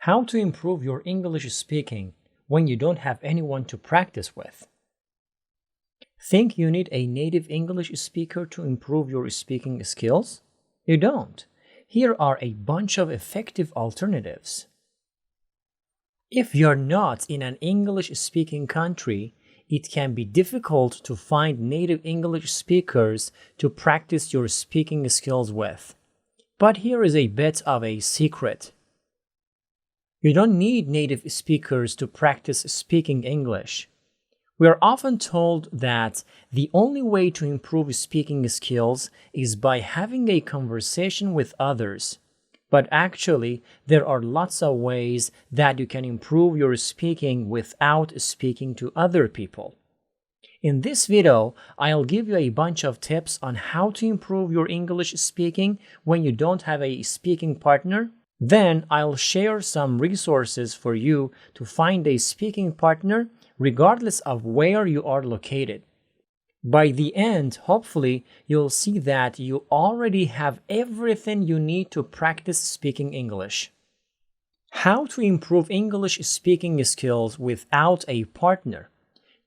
How to improve your English speaking when you don't have anyone to practice with. Think you need a native English speaker to improve your speaking skills? You don't. Here are a bunch of effective alternatives. If you're not in an English-speaking country, it can be difficult to find native English speakers to practice your speaking skills with. But here is a bit of a secret. You don't need native speakers to practice speaking English. We are often told that the only way to improve speaking skills is by having a conversation with others. But actually, there are lots of ways that you can improve your speaking without speaking to other people. In this video, I'll give you a bunch of tips on how to improve your English speaking when you don't have a speaking partner. Then I'll share some resources for you to find a speaking partner regardless of where you are located. By the end, hopefully, you'll see that you already have everything you need to practice speaking English. How to improve English speaking skills without a partner.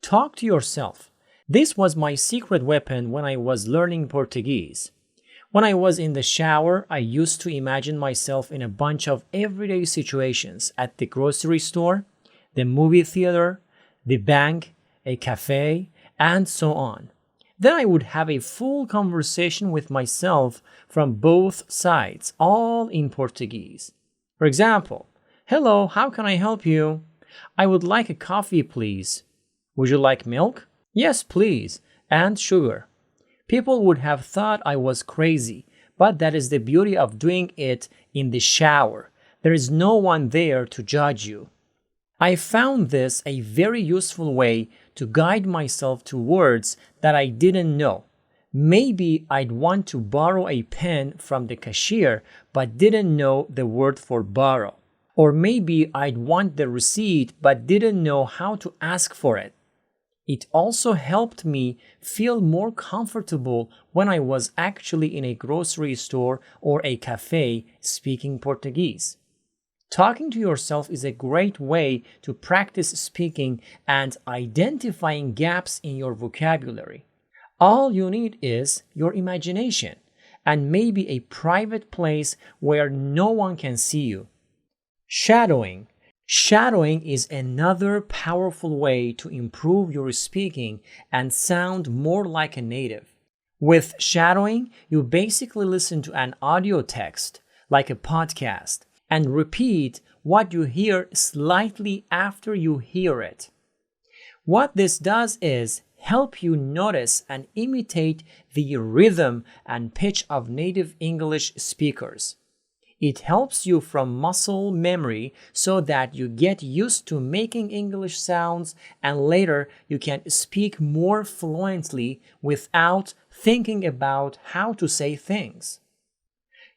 Talk to yourself. This was my secret weapon when I was learning Portuguese. When I was in the shower, I used to imagine myself in a bunch of everyday situations at the grocery store, the movie theater, the bank, a cafe, and so on. Then I would have a full conversation with myself from both sides, all in Portuguese. For example, "Hello, how can I help you? I would like a coffee, please. Would you like milk? Yes, please, and sugar." People would have thought I was crazy, but that is the beauty of doing it in the shower. There is no one there to judge you. I found this a very useful way to guide myself to words that I didn't know. Maybe I'd want to borrow a pen from the cashier but didn't know the word for borrow. Or maybe I'd want the receipt but didn't know how to ask for it. It also helped me feel more comfortable when I was actually in a grocery store or a cafe speaking Portuguese. Talking to yourself is a great way to practice speaking and identifying gaps in your vocabulary. All you need is your imagination and maybe a private place where no one can see you. Shadowing. Shadowing is another powerful way to improve your speaking and sound more like a native. With shadowing, you basically listen to an audio text, like a podcast, and repeat what you hear slightly after you hear it. What this does is help you notice and imitate the rhythm and pitch of native English speakers. It helps you from muscle memory so that you get used to making English sounds and later you can speak more fluently without thinking about how to say things.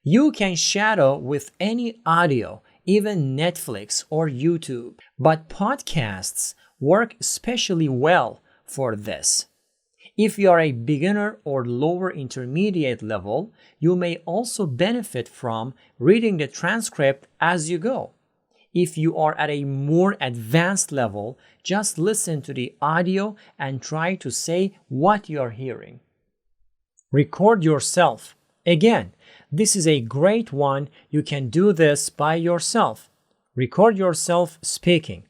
You can shadow with any audio, even Netflix or YouTube, but podcasts work especially well for this. If you are a beginner or lower intermediate level, you may also benefit from reading the transcript as you go. If you are at a more advanced level, just listen to the audio and try to say what you are hearing. Record yourself. Again, this is a great one. You can do this by yourself. Record yourself speaking.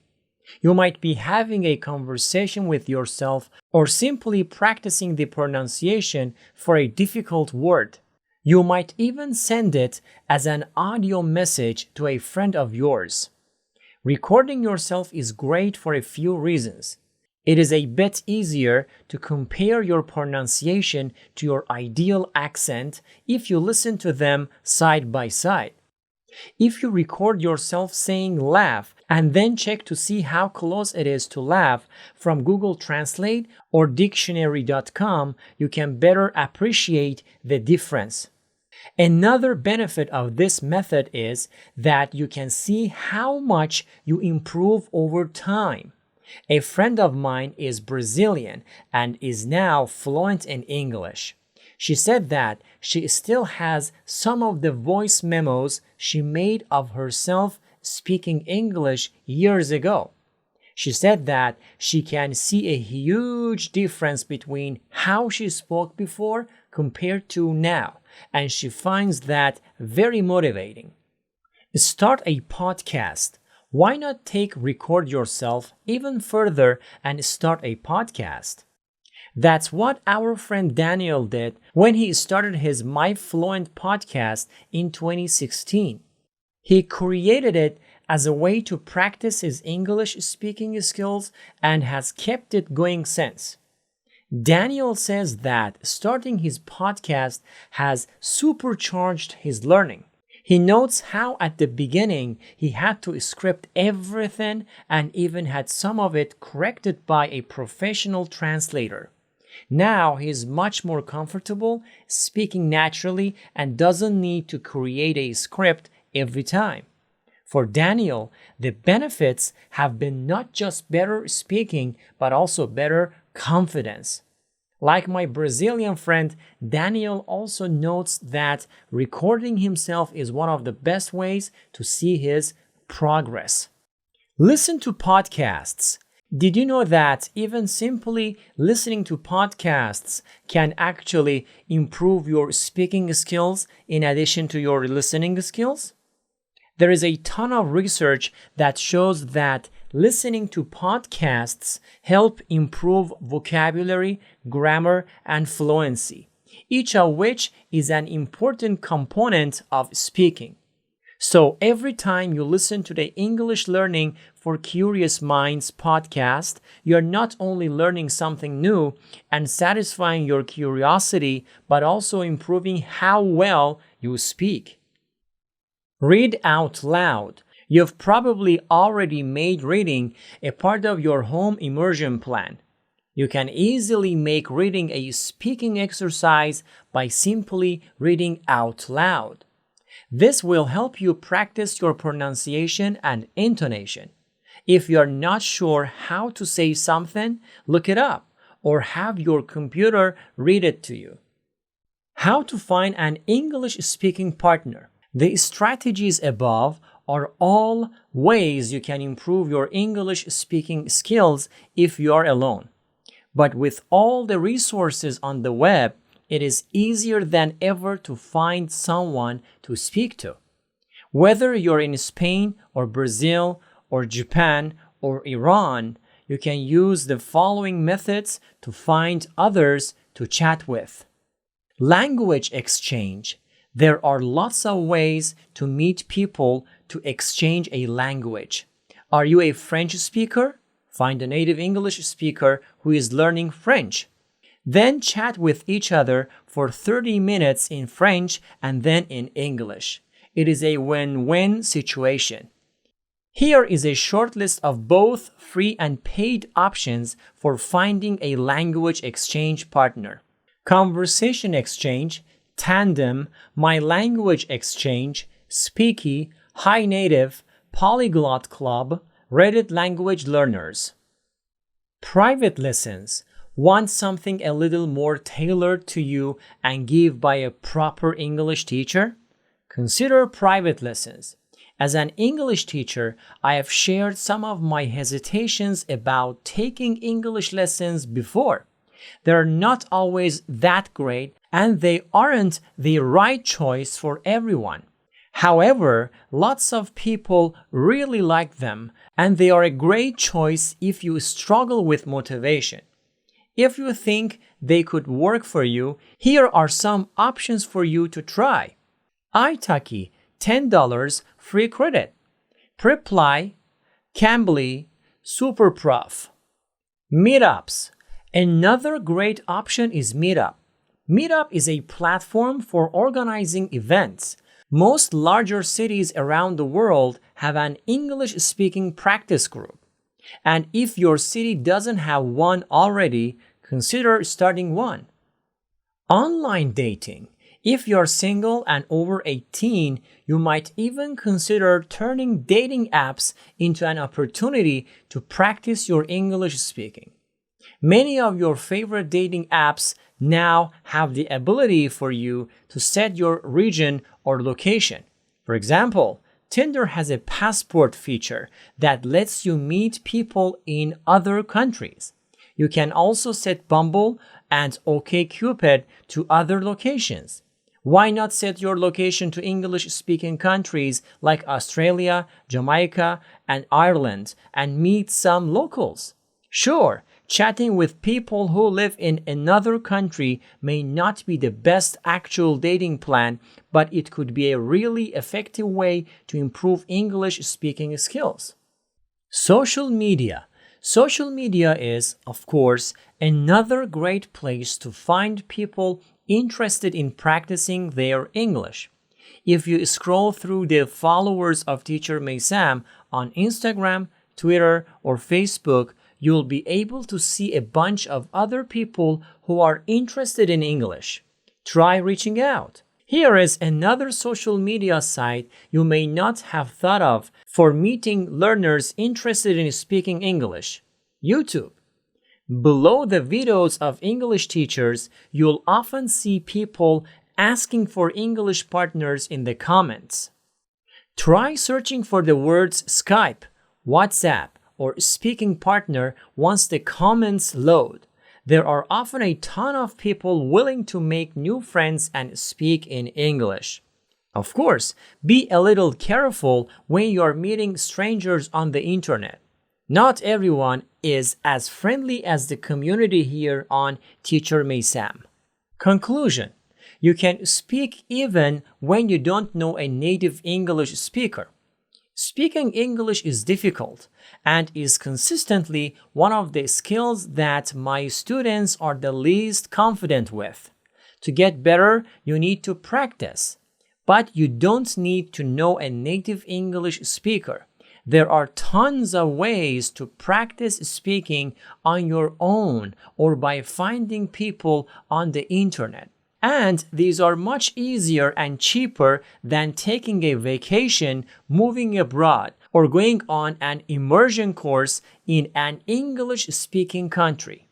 You might be having a conversation with yourself or simply practicing the pronunciation for a difficult word. You might even send it as an audio message to a friend of yours. Recording yourself is great for a few reasons. It is a bit easier to compare your pronunciation to your ideal accent if you listen to them side by side. If you record yourself saying laugh and then check to see how close it is to laugh from Google Translate or dictionary.com, you can better appreciate the difference. Another benefit of this method is that you can see how much you improve over time. A friend of mine is Brazilian and is now fluent in English. She said that she still has some of the voice memos she made of herself speaking English years ago. She said that she can see a huge difference between how she spoke before compared to now, and she finds that very motivating. Start a podcast. Why not record yourself even further and start a podcast? That's what our friend Daniel did when he started his My Fluent podcast in 2016. He created it as a way to practice his English speaking skills and has kept it going since. Daniel says that starting his podcast has supercharged his learning. He notes how at the beginning he had to script everything and even had some of it corrected by a professional translator. Now he's much more comfortable speaking naturally and doesn't need to create a script every time. For Daniel, the benefits have been not just better speaking, but also better confidence. Like my Brazilian friend, Daniel also notes that recording himself is one of the best ways to see his progress. Listen to podcasts. Did you know that even simply listening to podcasts can actually improve your speaking skills in addition to your listening skills? There is a ton of research that shows that listening to podcasts help improve vocabulary, grammar, and fluency, each of which is an important component of speaking. So every time you listen to the English Learning for Curious Minds podcast, you're not only learning something new and satisfying your curiosity, but also improving how well you speak. Read out loud. You've probably already made reading a part of your home immersion plan. You can easily make reading a speaking exercise by simply reading out loud. This will help you practice your pronunciation and intonation. If you're not sure how to say something, look it up or have your computer read it to you. How to find an English-speaking partner. The strategies above are all ways you can improve your English speaking skills if you are alone. But with all the resources on the web, it is easier than ever to find someone to speak to. Whether you're in Spain or Brazil or Japan or Iran, you can use the following methods to find others to chat with. Language exchange. There are lots of ways to meet people to exchange a language. Are you a French speaker? Find a native English speaker who is learning French. Then chat with each other for 30 minutes in French and then in English. It is a win-win situation. Here is a short list of both free and paid options for finding a language exchange partner. Conversation Exchange, Tandem, My Language Exchange, Speaky, Hi Native, Polyglot Club, Reddit Language Learners. Private lessons. Want something a little more tailored to you and give by a proper English teacher? Consider private lessons. As an English teacher, I have shared some of my hesitations about taking English lessons before. They're not always that great, and they aren't the right choice for everyone. However, lots of people really like them, and they are a great choice if you struggle with motivation. If you think they could work for you, here are some options for you to try. italki, $10 free credit. Preply, Cambly, Superprof. Meetups. Another great option is Meetup. Meetup is a platform for organizing events. Most larger cities around the world have an English-speaking practice group. And if your city doesn't have one already, consider starting one. Online dating. If you're single and over 18, you might even consider turning dating apps into an opportunity to practice your English speaking. Many of your favorite dating apps now have the ability for you to set your region or location. For example, Tinder has a passport feature that lets you meet people in other countries. You can also set Bumble and OkCupid to other locations. Why not set your location to English-speaking countries like Australia, Jamaica, and Ireland and meet some locals? Sure, chatting with people who live in another country may not be the best actual dating plan, but it could be a really effective way to improve English-speaking skills. Social media. Social media is, of course, another great place to find people interested in practicing their English. If you scroll through the followers of Teacher Maysam on Instagram, Twitter, or Facebook, you'll be able to see a bunch of other people who are interested in English. Try reaching out. Here is another social media site you may not have thought of for meeting learners interested in speaking English: YouTube. Below the videos of English teachers, you'll often see people asking for English partners in the comments. Try searching for the words Skype, WhatsApp, or speaking partner once the comments load. There are often a ton of people willing to make new friends and speak in English. Of course, be a little careful when you are meeting strangers on the internet. Not everyone is as friendly as the community here on Teacher Maysam. Conclusion: you can speak even when you don't know a native English speaker. Speaking English is difficult and is consistently one of the skills that my students are the least confident with. To get better, you need to practice. But you don't need to know a native English speaker. There are tons of ways to practice speaking on your own or by finding people on the internet. And these are much easier and cheaper than taking a vacation, moving abroad, or going on an immersion course in an English-speaking country.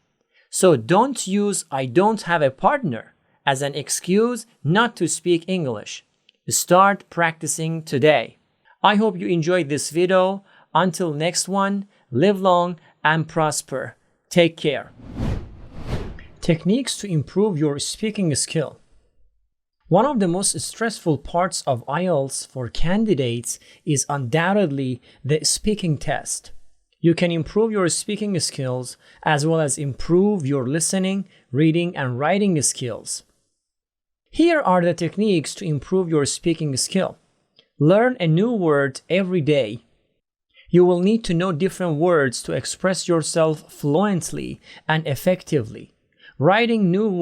So don't use "I don't have a partner" as an excuse not to speak English. Start practicing today. I hope you enjoyed this video. Until next one, live long and prosper. Take care. Techniques to improve your speaking skill. One of the most stressful parts of IELTS for candidates is undoubtedly the speaking test. You can improve your speaking skills as well as improve your listening, reading, and writing skills. Here are the techniques to improve your speaking skill. Learn a new word every day. You will need to know different words to express yourself fluently and effectively. Writing new words